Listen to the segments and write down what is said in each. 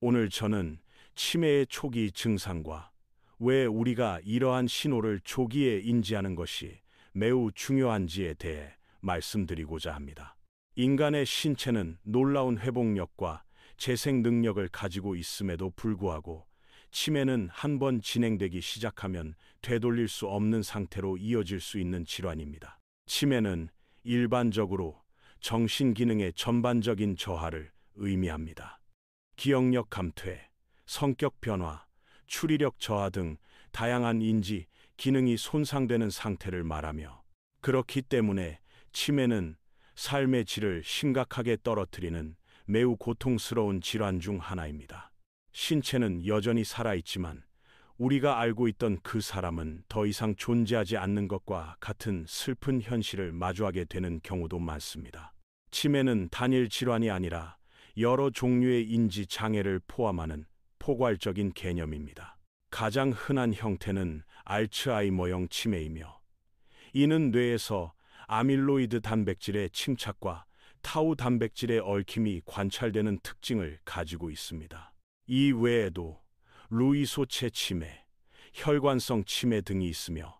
오늘 저는 치매의 초기 증상과 왜 우리가 이러한 신호를 조기에 인지하는 것이 매우 중요한지에 대해 말씀드리고자 합니다. 인간의 신체는 놀라운 회복력과 재생 능력을 가지고 있음에도 불구하고 치매는 한 번 진행되기 시작하면 되돌릴 수 없는 상태로 이어질 수 있는 질환입니다. 치매는 일반적으로 정신 기능의 전반적인 저하를 의미합니다. 기억력 감퇴, 성격 변화, 추리력 저하 등 다양한 인지 기능이 손상되는 상태를 말하며, 그렇기 때문에 치매는 삶의 질을 심각하게 떨어뜨리는 매우 고통스러운 질환 중 하나입니다. 신체는 여전히 살아있지만 우리가 알고 있던 그 사람은 더 이상 존재하지 않는 것과 같은 슬픈 현실을 마주하게 되는 경우도 많습니다. 치매는 단일 질환이 아니라 여러 종류의 인지 장애를 포함하는 포괄적인 개념입니다. 가장 흔한 형태는 알츠하이머형 치매이며, 이는 뇌에서 아밀로이드 단백질의 침착과 타우 단백질의 얽힘이 관찰되는 특징을 가지고 있습니다. 이 외에도 루이소체 치매, 혈관성 치매 등이 있으며,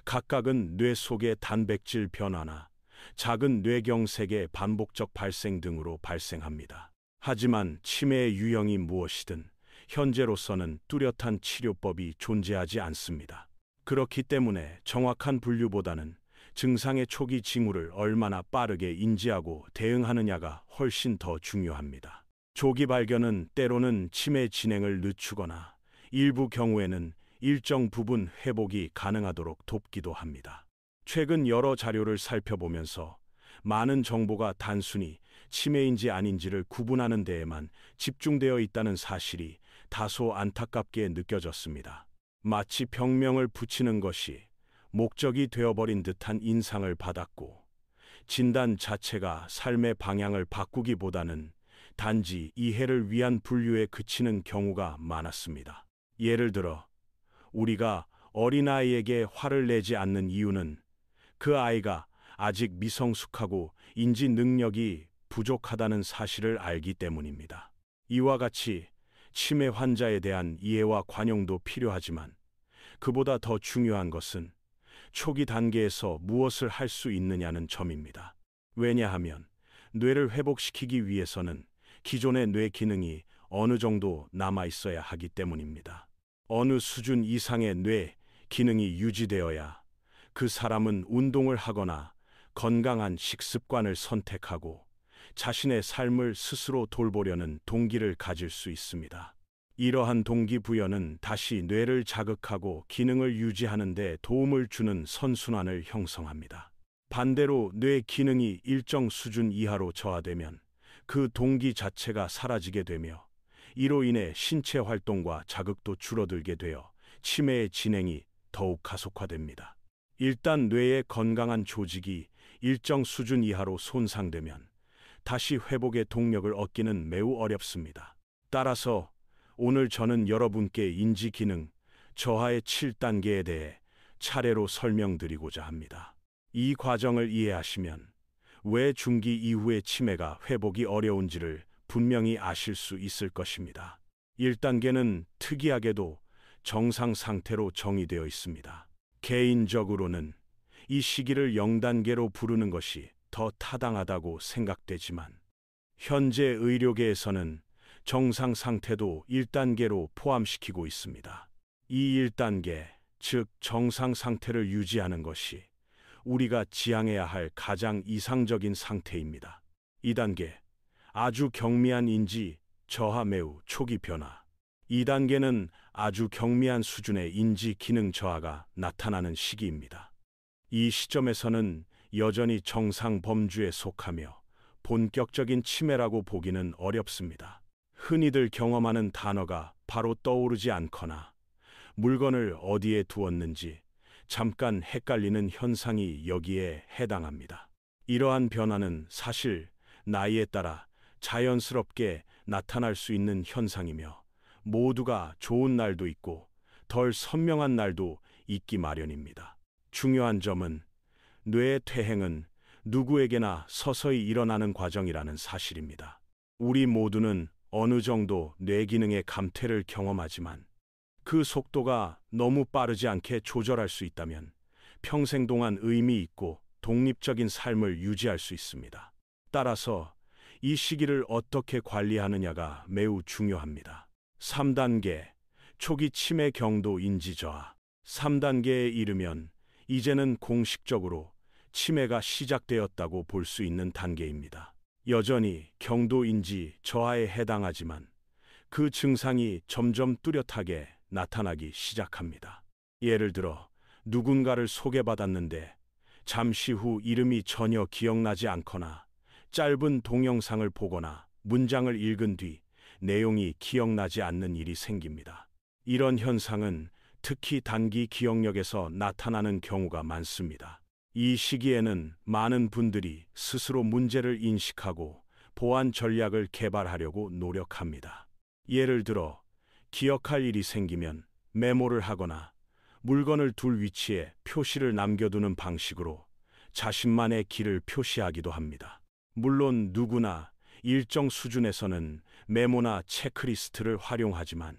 각각은 뇌 속의 단백질 변화나 작은 뇌경색의 반복적 발생 등으로 발생합니다. 하지만 치매의 유형이 무엇이든 현재로서는 뚜렷한 치료법이 존재하지 않습니다. 그렇기 때문에 정확한 분류보다는 증상의 초기 징후를 얼마나 빠르게 인지하고 대응하느냐가 훨씬 더 중요합니다. 조기 발견은 때로는 치매 진행을 늦추거나 일부 경우에는 일정 부분 회복이 가능하도록 돕기도 합니다. 최근 여러 자료를 살펴보면서 많은 정보가 단순히 치매인지 아닌지를 구분하는 데에만 집중되어 있다는 사실이 다소 안타깝게 느껴졌습니다. 마치 병명을 붙이는 것이 목적이 되어버린 듯한 인상을 받았고, 진단 자체가 삶의 방향을 바꾸기보다는 단지 이해를 위한 분류에 그치는 경우가 많았습니다. 예를 들어, 우리가 어린아이에게 화를 내지 않는 이유는 그 아이가 아직 미성숙하고 인지 능력이 부족하다는 사실을 알기 때문입니다. 이와 같이 치매 환자에 대한 이해와 관용도 필요하지만, 그보다 더 중요한 것은 초기 단계에서 무엇을 할 수 있느냐는 점입니다. 왜냐하면 뇌를 회복시키기 위해서는 기존의 뇌 기능이 어느 정도 남아 있어야 하기 때문입니다. 어느 수준 이상의 뇌 기능이 유지되어야 그 사람은 운동을 하거나 건강한 식습관을 선택하고 자신의 삶을 스스로 돌보려는 동기를 가질 수 있습니다. 이러한 동기부여는 다시 뇌를 자극하고 기능을 유지하는 데 도움을 주는 선순환을 형성합니다. 반대로 뇌 기능이 일정 수준 이하로 저하되면 그 동기 자체가 사라지게 되며, 이로 인해 신체 활동과 자극도 줄어들게 되어 치매의 진행이 더욱 가속화됩니다. 일단 뇌의 건강한 조직이 일정 수준 이하로 손상되면 다시 회복의 동력을 얻기는 매우 어렵습니다. 따라서 오늘 저는 여러분께 인지 기능 저하의 7단계에 대해 차례로 설명드리고자 합니다. 이 과정을 이해하시면 왜 중기 이후의 치매가 회복이 어려운지를 분명히 아실 수 있을 것입니다. 1단계는 특이하게도 정상 상태로 정의되어 있습니다. 개인적으로는 이 시기를 0단계로 부르는 것이 더 타당하다고 생각되지만, 현재 의료계에서는 정상 상태도 1단계로 포함시키고 있습니다. 이 1단계, 즉 정상 상태를 유지하는 것이 우리가 지향해야 할 가장 이상적인 상태입니다. 2단계, 아주 경미한 인지 저하 매우 초기 변화. 2단계는 아주 경미한 수준의 인지 기능 저하가 나타나는 시기입니다. 이 시점에서는 여전히 정상 범주에 속하며 본격적인 치매라고 보기는 어렵습니다. 흔히들 경험하는 단어가 바로 떠오르지 않거나 물건을 어디에 두었는지 잠깐 헷갈리는 현상이 여기에 해당합니다. 이러한 변화는 사실 나이에 따라 자연스럽게 나타날 수 있는 현상이며, 모두가 좋은 날도 있고 덜 선명한 날도 있기 마련입니다. 중요한 점은 뇌의 퇴행은 누구에게나 서서히 일어나는 과정이라는 사실입니다. 우리 모두는 어느 정도 뇌 기능의 감퇴를 경험하지만 그 속도가 너무 빠르지 않게 조절할 수 있다면 평생 동안 의미 있고 독립적인 삶을 유지할 수 있습니다. 따라서 이 시기를 어떻게 관리하느냐가 매우 중요합니다. 3단계, 초기 치매 경도 인지 저하. 3단계에 이르면 이제는 공식적으로 치매가 시작되었다고 볼 수 있는 단계입니다. 여전히 경도 인지 저하에 해당하지만 그 증상이 점점 뚜렷하게 나타나기 시작합니다. 예를 들어 누군가를 소개받았는데 잠시 후 이름이 전혀 기억나지 않거나 짧은 동영상을 보거나 문장을 읽은 뒤 내용이 기억나지 않는 일이 생깁니다. 이런 현상은 특히 단기 기억력에서 나타나는 경우가 많습니다. 이 시기에는 많은 분들이 스스로 문제를 인식하고 보완 전략을 개발하려고 노력합니다. 예를 들어 기억할 일이 생기면 메모를 하거나 물건을 둘 위치에 표시를 남겨두는 방식으로 자신만의 길을 표시하기도 합니다. 물론 누구나 일정 수준에서는 메모나 체크리스트를 활용하지만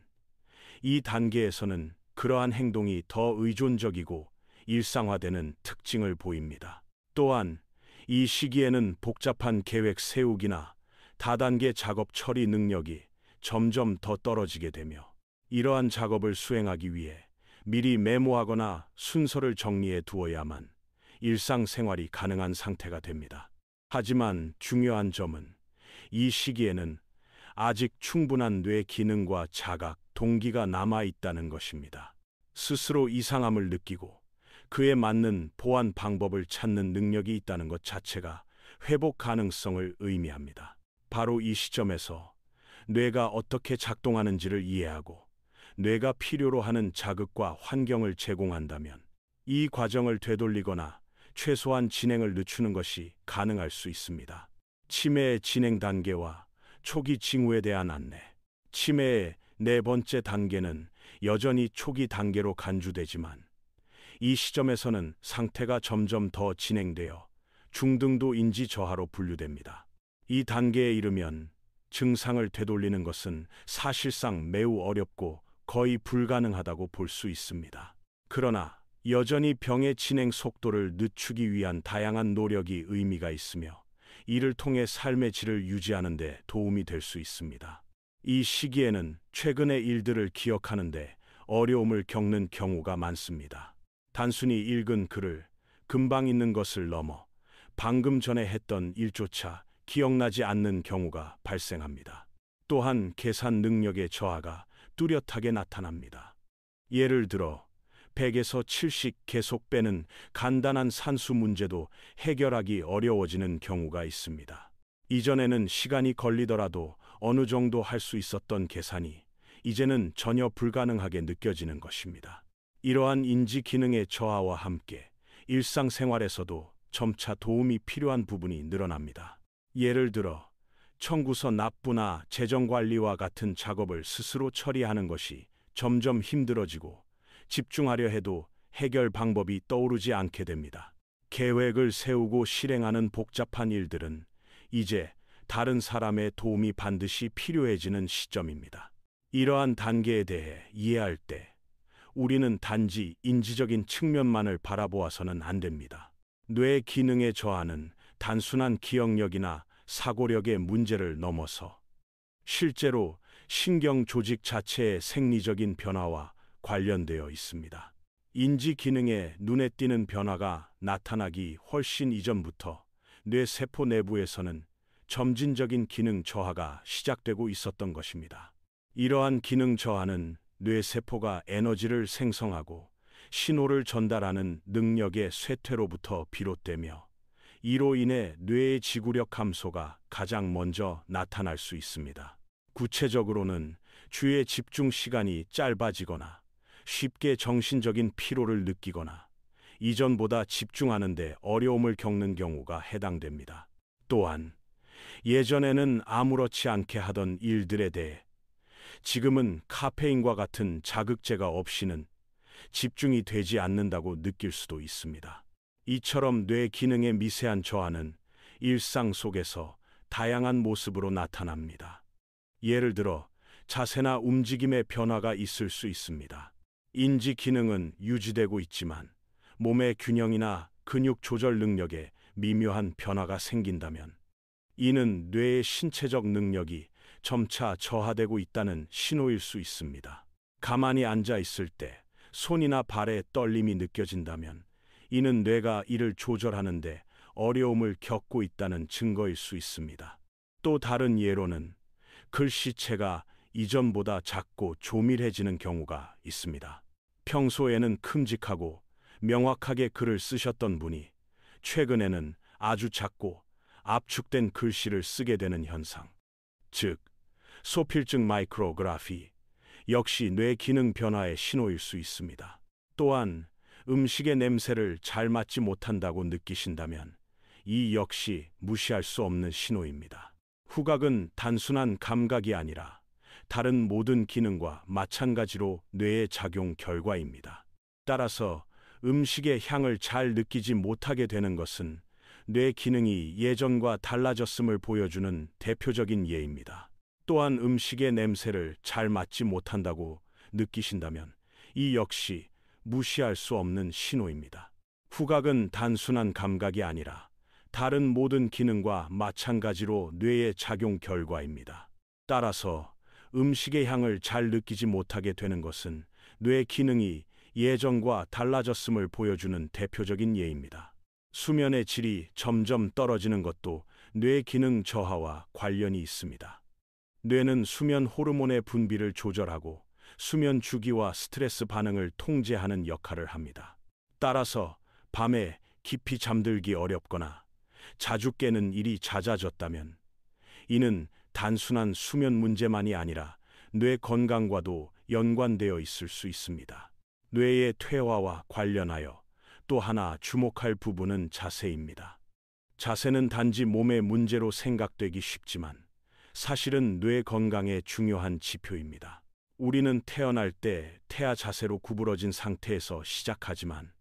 이 단계에서는 그러한 행동이 더 의존적이고 일상화되는 특징을 보입니다. 또한 이 시기에는 복잡한 계획 세우기나 다단계 작업 처리 능력이 점점 더 떨어지게 되며 이러한 작업을 수행하기 위해 미리 메모하거나 순서를 정리해 두어야만 일상생활이 가능한 상태가 됩니다. 하지만 중요한 점은 이 시기에는 아직 충분한 뇌 기능과 자각, 동기가 남아 있다는 것입니다. 스스로 이상함을 느끼고 그에 맞는 보완 방법을 찾는 능력이 있다는 것 자체가 회복 가능성을 의미합니다. 바로 이 시점에서 뇌가 어떻게 작동하는지를 이해하고 뇌가 필요로 하는 자극과 환경을 제공한다면 이 과정을 되돌리거나 최소한 진행을 늦추는 것이 가능할 수 있습니다. 치매의 진행 단계와 초기 징후에 대한 안내. 치매의 네 번째 단계는 여전히 초기 단계로 간주되지만 이 시점에서는 상태가 점점 더 진행되어 중등도 인지 저하로 분류됩니다. 이 단계에 이르면 증상을 되돌리는 것은 사실상 매우 어렵고 거의 불가능하다고 볼 수 있습니다. 그러나 여전히 병의 진행 속도를 늦추기 위한 다양한 노력이 의미가 있으며 이를 통해 삶의 질을 유지하는 데 도움이 될 수 있습니다. 이 시기에는 최근의 일들을 기억하는데 어려움을 겪는 경우가 많습니다. 단순히 읽은 글을 금방 잊는 것을 넘어 방금 전에 했던 일조차 기억나지 않는 경우가 발생합니다. 또한 계산 능력의 저하가 뚜렷하게 나타납니다. 예를 들어 100에서 70 계속 빼는 간단한 산수 문제도 해결하기 어려워지는 경우가 있습니다. 이전에는 시간이 걸리더라도 어느 정도 할 수 있었던 계산이 이제는 전혀 불가능하게 느껴지는 것입니다. 이러한 인지 기능의 저하와 함께 일상생활에서도 점차 도움이 필요한 부분이 늘어납니다. 예를 들어 청구서 납부나 재정관리와 같은 작업을 스스로 처리하는 것이 점점 힘들어지고 집중하려 해도 해결 방법이 떠오르지 않게 됩니다. 계획을 세우고 실행하는 복잡한 일들은 이제 다른 사람의 도움이 반드시 필요해지는 시점입니다. 이러한 단계에 대해 이해할 때 우리는 단지 인지적인 측면만을 바라보아서는 안 됩니다. 뇌 기능의 저하는 단순한 기억력이나 사고력의 문제를 넘어서 실제로 신경 조직 자체의 생리적인 변화와 관련되어 있습니다. 인지 기능에 눈에 띄는 변화가 나타나기 훨씬 이전부터 뇌세포 내부에서는 점진적인 기능 저하가 시작되고 있었던 것입니다. 이러한 기능 저하는 뇌세포가 에너지를 생성하고 신호를 전달하는 능력의 쇠퇴로부터 비롯되며 이로 인해 뇌의 지구력 감소가 가장 먼저 나타날 수 있습니다. 구체적으로는 주의 집중 시간이 짧아지거나 쉽게 정신적인 피로를 느끼거나 이전보다 집중하는 데 어려움을 겪는 경우가 해당됩니다. 또한 예전에는 아무렇지 않게 하던 일들에 대해 지금은 카페인과 같은 자극제가 없이는 집중이 되지 않는다고 느낄 수도 있습니다. 이처럼 뇌 기능의 미세한 저하는 일상 속에서 다양한 모습으로 나타납니다. 예를 들어 자세나 움직임의 변화가 있을 수 있습니다. 인지 기능은 유지되고 있지만 몸의 균형이나 근육 조절 능력에 미묘한 변화가 생긴다면 이는 뇌의 신체적 능력이 점차 저하되고 있다는 신호일 수 있습니다. 가만히 앉아 있을 때 손이나 발에 떨림이 느껴진다면 이는 뇌가 이를 조절하는데 어려움을 겪고 있다는 증거일 수 있습니다. 또 다른 예로는 글씨체가 이전보다 작고 조밀해지는 경우가 있습니다. 평소에는 큼직하고 명확하게 글을 쓰셨던 분이 최근에는 아주 작고 압축된 글씨를 쓰게 되는 현상, 즉 소필증 마이크로그라피 역시 뇌 기능 변화의 신호일 수 있습니다. 또한 음식의 냄새를 잘 맡지 못한다고 느끼신다면 이 역시 무시할 수 없는 신호입니다. 후각은 단순한 감각이 아니라 다른 모든 기능과 마찬가지로 뇌의 작용 결과입니다. 따라서 음식의 향을 잘 느끼지 못하게 되는 것은 뇌 기능이 예전과 달라졌음을 보여주는 대표적인 예입니다. 또한 음식의 냄새를 잘 맡지 못한다고 느끼신다면 이 역시 무시할 수 없는 신호입니다. 후각은 단순한 감각이 아니라 다른 모든 기능과 마찬가지로 뇌의 작용 결과입니다. 따라서 음식의 향을 잘 느끼지 못하게 되는 것은 뇌 기능이 예전과 달라졌음을 보여주는 대표적인 예입니다. 수면의 질이 점점 떨어지는 것도 뇌 기능 저하와 관련이 있습니다. 뇌는 수면 호르몬의 분비를 조절하고 수면 주기와 스트레스 반응을 통제하는 역할을 합니다. 따라서 밤에 깊이 잠들기 어렵거나 자주 깨는 일이 잦아졌다면 이는 단순한 수면 문제만이 아니라 뇌 건강과도 연관되어 있을 수 있습니다. 뇌의 퇴화와 관련하여 또 하나 주목할 부분은 자세입니다. 자세는 단지 몸의 문제로 생각되기 쉽지만 사실은 뇌 건강의 중요한 지표입니다. 우리는 태어날 때 태아 자세로 구부러진 상태에서 시작하지만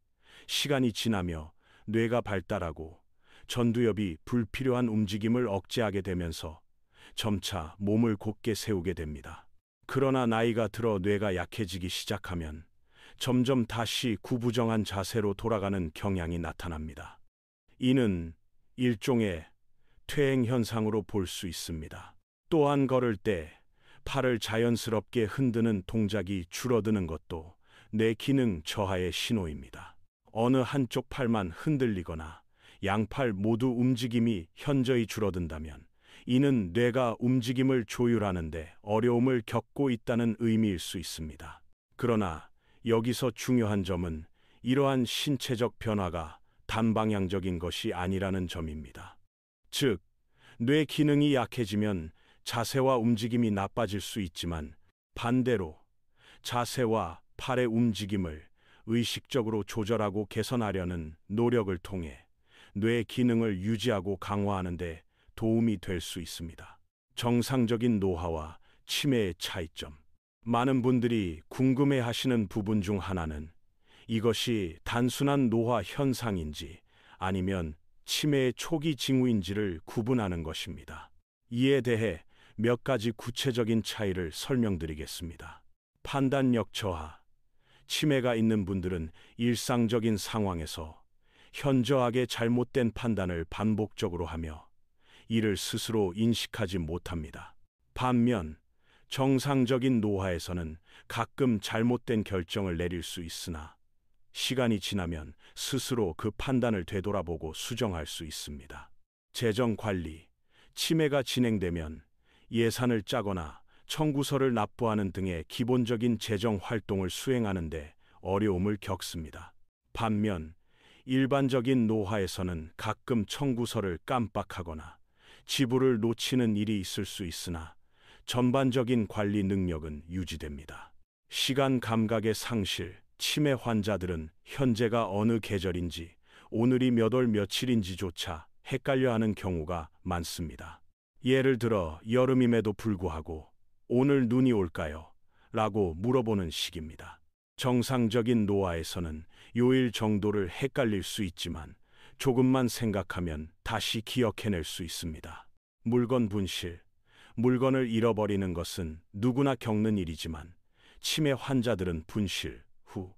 시간이 지나며 뇌가 발달하고 전두엽이 불필요한 움직임을 억제하게 되면서 점차 몸을 곧게 세우게 됩니다. 그러나 나이가 들어 뇌가 약해지기 시작하면 점점 다시 구부정한 자세로 돌아가는 경향이 나타납니다. 이는 일종의 퇴행 현상으로 볼 수 있습니다. 또한 걸을 때 팔을 자연스럽게 흔드는 동작이 줄어드는 것도 뇌 기능 저하의 신호입니다. 어느 한쪽 팔만 흔들리거나 양팔 모두 움직임이 현저히 줄어든다면 이는 뇌가 움직임을 조율하는데 어려움을 겪고 있다는 의미일 수 있습니다. 그러나 여기서 중요한 점은 이러한 신체적 변화가 단방향적인 것이 아니라는 점입니다. 즉, 뇌 기능이 약해지면 자세와 움직임이 나빠질 수 있지만 반대로 자세와 팔의 움직임을 의식적으로 조절하고 개선하려는 노력을 통해 뇌 기능을 유지하고 강화하는 데 도움이 될 수 있습니다. 정상적인 노화와 치매의 차이점. 많은 분들이 궁금해하시는 부분 중 하나는 이것이 단순한 노화 현상인지 아니면 치매의 초기 징후인지를 구분하는 것입니다. 이에 대해 몇 가지 구체적인 차이를 설명드리겠습니다. 판단력 저하. 치매가 있는 분들은 일상적인 상황에서 현저하게 잘못된 판단을 반복적으로 하며 이를 스스로 인식하지 못합니다. 반면 정상적인 노화에서는 가끔 잘못된 결정을 내릴 수 있으나 시간이 지나면 스스로 그 판단을 되돌아보고 수정할 수 있습니다. 재정 관리. 치매가 진행되면 예산을 짜거나 청구서를 납부하는 등의 기본적인 재정 활동을 수행하는 데 어려움을 겪습니다. 반면 일반적인 노화에서는 가끔 청구서를 깜빡하거나 지불을 놓치는 일이 있을 수 있으나 전반적인 관리 능력은 유지됩니다. 시간 감각의 상실. 치매 환자들은 현재가 어느 계절인지 오늘이 몇 월 며칠인지조차 헷갈려하는 경우가 많습니다. 예를 들어 여름임에도 불구하고 오늘 눈이 올까요? 라고 물어보는 식입니다. 정상적인 노화에서는 요일 정도를 헷갈릴 수 있지만 조금만 생각하면 다시 기억해낼 수 있습니다. 물건 분실. 물건을 잃어버리는 것은 누구나 겪는 일이지만 치매 환자들은 분실 후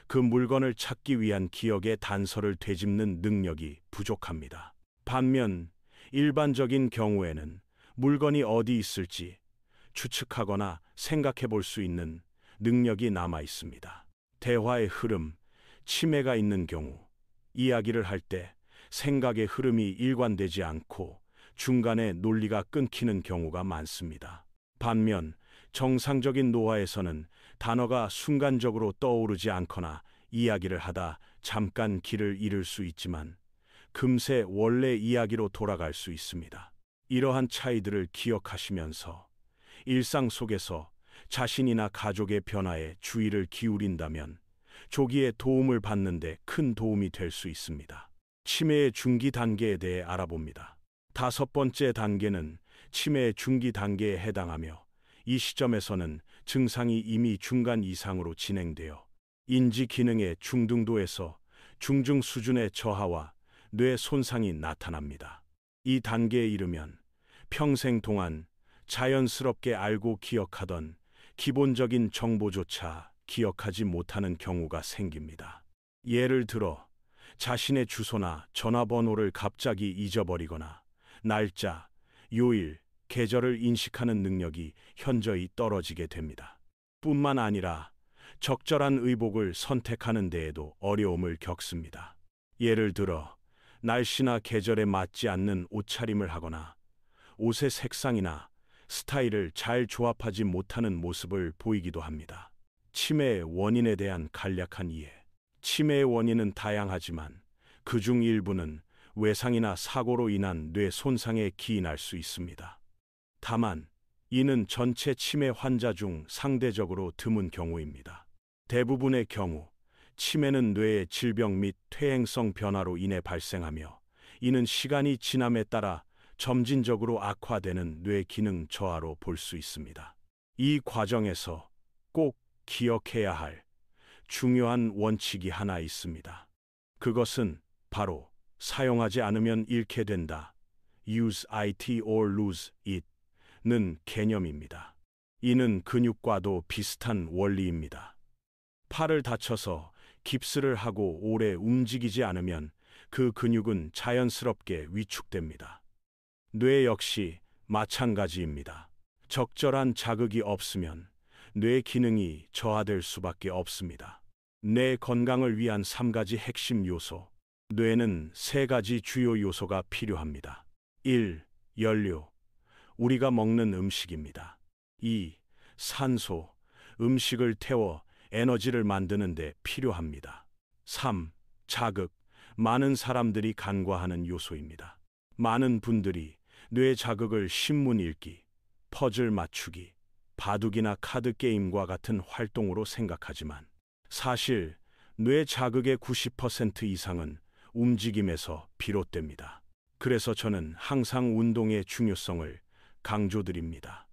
그 물건을 찾기 위한 기억의 단서를 되짚는 능력이 부족합니다. 반면 일반적인 경우에는 물건이 어디 있을지 추측하거나 생각해 볼 수 있는 능력이 남아 있습니다. 대화의 흐름, 치매가 있는 경우 이야기를 할 때 생각의 흐름이 일관되지 않고 중간에 논리가 끊기는 경우가 많습니다. 반면 정상적인 노화에서는 단어가 순간적으로 떠오르지 않거나 이야기를 하다 잠깐 길을 잃을 수 있지만 금세 원래 이야기로 돌아갈 수 있습니다. 이러한 차이들을 기억하시면서 일상 속에서 자신이나 가족의 변화에 주의를 기울인다면 조기에 도움을 받는 데 큰 도움이 될 수 있습니다. 치매의 중기 단계에 대해 알아봅니다. 5번째 단계는 치매의 중기 단계에 해당하며 이 시점에서는 증상이 이미 중간 이상으로 진행되어 인지 기능의 중등도에서 중증 수준의 저하와 뇌 손상이 나타납니다. 이 단계에 이르면 평생 동안 자연스럽게 알고 기억하던 기본적인 정보조차 기억하지 못하는 경우가 생깁니다. 예를 들어 자신의 주소나 전화번호를 갑자기 잊어버리거나 날짜, 요일, 계절을 인식하는 능력이 현저히 떨어지게 됩니다. 뿐만 아니라 적절한 의복을 선택하는 데에도 어려움을 겪습니다. 예를 들어 날씨나 계절에 맞지 않는 옷차림을 하거나 옷의 색상이나 스타일을 잘 조합하지 못하는 모습을 보이기도 합니다. 치매의 원인에 대한 간략한 이해. 치매의 원인은 다양하지만 그중 일부는 외상이나 사고로 인한 뇌 손상에 기인할 수 있습니다. 다만 이는 전체 치매 환자 중 상대적으로 드문 경우입니다. 대부분의 경우 치매는 뇌의 질병 및 퇴행성 변화로 인해 발생하며 이는 시간이 지남에 따라 점진적으로 악화되는 뇌 기능 저하로 볼 수 있습니다. 이 과정에서 꼭 기억해야 할 중요한 원칙이 하나 있습니다. 그것은 바로 사용하지 않으면 잃게 된다. Use it or lose it 는 개념입니다. 이는 근육과도 비슷한 원리입니다. 팔을 다쳐서 깁스를 하고 오래 움직이지 않으면 그 근육은 자연스럽게 위축됩니다. 뇌 역시 마찬가지입니다. 적절한 자극이 없으면 뇌 기능이 저하될 수밖에 없습니다. 뇌 건강을 위한 3가지 핵심 요소. 뇌는 3가지 주요 요소가 필요합니다. 1. 연료. 우리가 먹는 음식입니다. 2. 산소. 음식을 태워 에너지를 만드는 데 필요합니다. 3. 자극. 많은 사람들이 간과하는 요소입니다. 많은 분들이 뇌 자극을 신문 읽기, 퍼즐 맞추기, 바둑이나 카드 게임과 같은 활동으로 생각하지만 사실 뇌 자극의 90% 이상은 움직임에서 비롯됩니다. 그래서 저는 항상 운동의 중요성을 강조드립니다.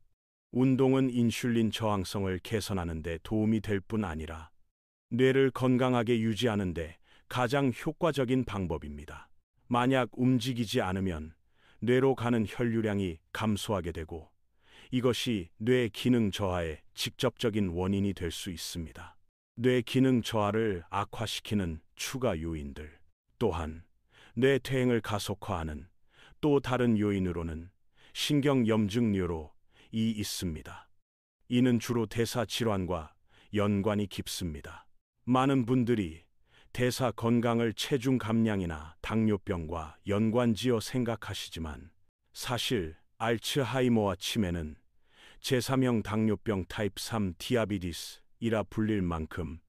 운동은 인슐린 저항성을 개선하는 데 도움이 될 뿐 아니라 뇌를 건강하게 유지하는 데 가장 효과적인 방법입니다. 만약 움직이지 않으면 뇌로 가는 혈류량이 감소하게 되고 이것이 뇌 기능 저하의 직접적인 원인이 될 수 있습니다. 뇌 기능 저하를 악화시키는 추가 요인들, 또한 뇌 퇴행을 가속화하는 또 다른 요인으로는 신경염증 이 있습니다. 이는 주로 대사 질환과 연관이 깊습니다. 많은 분들이 대사 건강을 체중 감량이나 당뇨병과 연관지어 생각하시지만 사실 알츠하이머와 치매는 제3형 당뇨병 타입 3 디아비티스이라 불릴 만큼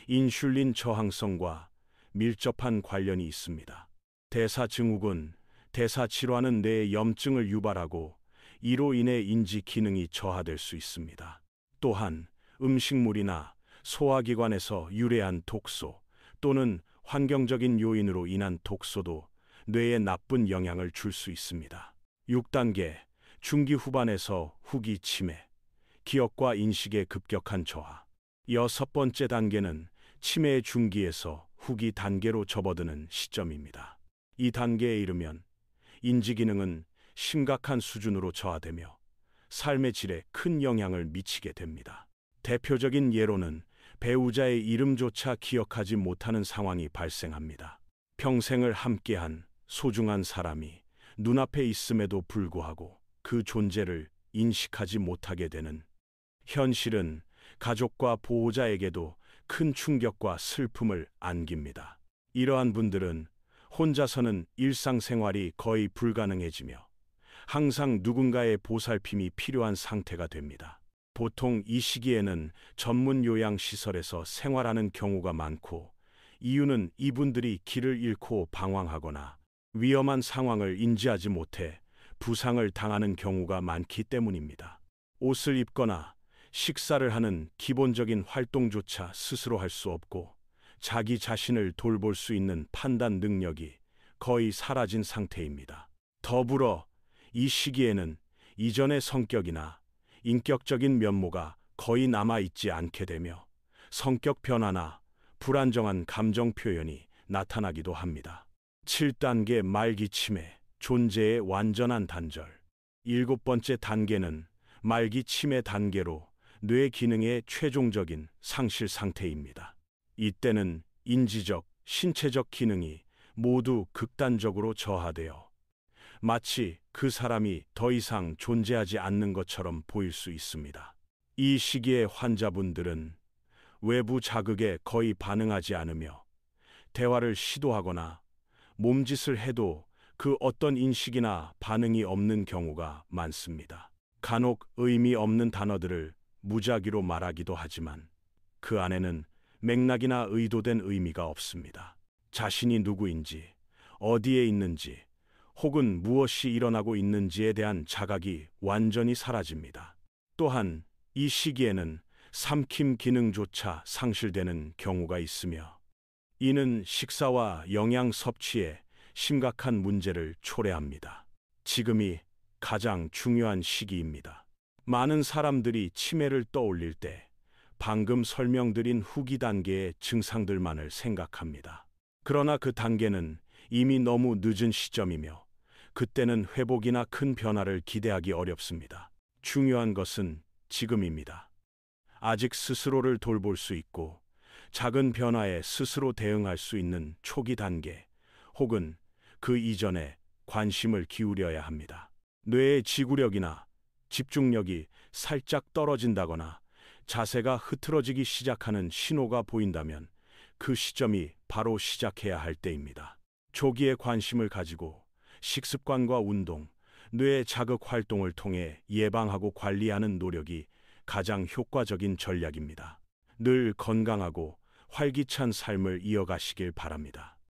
인슐린 저항성과 밀접한 관련이 있습니다. 대사증후군, 대사질환은 뇌의 염증을 유발하고 이로 인해 인지 기능이 저하될 수 있습니다. 또한 음식물이나 소화기관에서 유래한 독소 또는 환경적인 요인으로 인한 독소도 뇌에 나쁜 영향을 줄 수 있습니다. 6단계, 중기 후반에서 후기 치매, 기억과 인식의 급격한 저하. 6번째 단계는 치매의 중기에서 후기 단계로 접어드는 시점입니다. 이 단계에 이르면 인지 기능은 심각한 수준으로 저하되며 삶의 질에 큰 영향을 미치게 됩니다. 대표적인 예로는 배우자의 이름조차 기억하지 못하는 상황이 발생합니다. 평생을 함께한 소중한 사람이 눈앞에 있음에도 불구하고 그 존재를 인식하지 못하게 되는 현실은 가족과 보호자에게도 큰 충격과 슬픔을 안깁니다. 이러한 분들은 혼자서는 일상생활이 거의 불가능해지며 항상 누군가의 보살핌이 필요한 상태가 됩니다. 보통 이 시기에는 전문 요양시설에서 생활하는 경우가 많고, 이유는 이분들이 길을 잃고 방황하거나 위험한 상황을 인지하지 못해 부상을 당하는 경우가 많기 때문입니다. 옷을 입거나 식사를 하는 기본적인 활동조차 스스로 할 수 없고, 자기 자신을 돌볼 수 있는 판단 능력이 거의 사라진 상태입니다. 더불어 이 시기에는 이전의 성격이나 인격적인 면모가 거의 남아있지 않게 되며 성격 변화나 불안정한 감정 표현이 나타나기도 합니다. 7단계 말기 치매, 존재의 완전한 단절. 7번째 단계는 말기 치매 단계로 뇌 기능의 최종적인 상실 상태입니다. 이때는 인지적, 신체적 기능이 모두 극단적으로 저하되어 마치 그 사람이 더 이상 존재하지 않는 것처럼 보일 수 있습니다. 이 시기의 환자분들은 외부 자극에 거의 반응하지 않으며 대화를 시도하거나 몸짓을 해도 그 어떤 인식이나 반응이 없는 경우가 많습니다. 간혹 의미 없는 단어들을 무작위로 말하기도 하지만 그 안에는 맥락이나 의도된 의미가 없습니다. 자신이 누구인지, 어디에 있는지, 혹은 무엇이 일어나고 있는지에 대한 자각이 완전히 사라집니다. 또한 이 시기에는 삼킴 기능조차 상실되는 경우가 있으며, 이는 식사와 영양 섭취에 심각한 문제를 초래합니다. 지금이 가장 중요한 시기입니다. 많은 사람들이 치매를 떠올릴 때 방금 설명드린 후기 단계의 증상들만을 생각합니다. 그러나 그 단계는 이미 너무 늦은 시점이며 그때는 회복이나 큰 변화를 기대하기 어렵습니다. 중요한 것은 지금입니다. 아직 스스로를 돌볼 수 있고 작은 변화에 스스로 대응할 수 있는 초기 단계 혹은 그 이전에 관심을 기울여야 합니다. 뇌의 지구력이나 집중력이 살짝 떨어진다거나 자세가 흐트러지기 시작하는 신호가 보인다면 그 시점이 바로 시작해야 할 때입니다. 초기에 관심을 가지고 식습관과 운동, 뇌 자극 활동을 통해 예방하고 관리하는 노력이 가장 효과적인 전략입니다. 늘 건강하고 활기찬 삶을 이어가시길 바랍니다.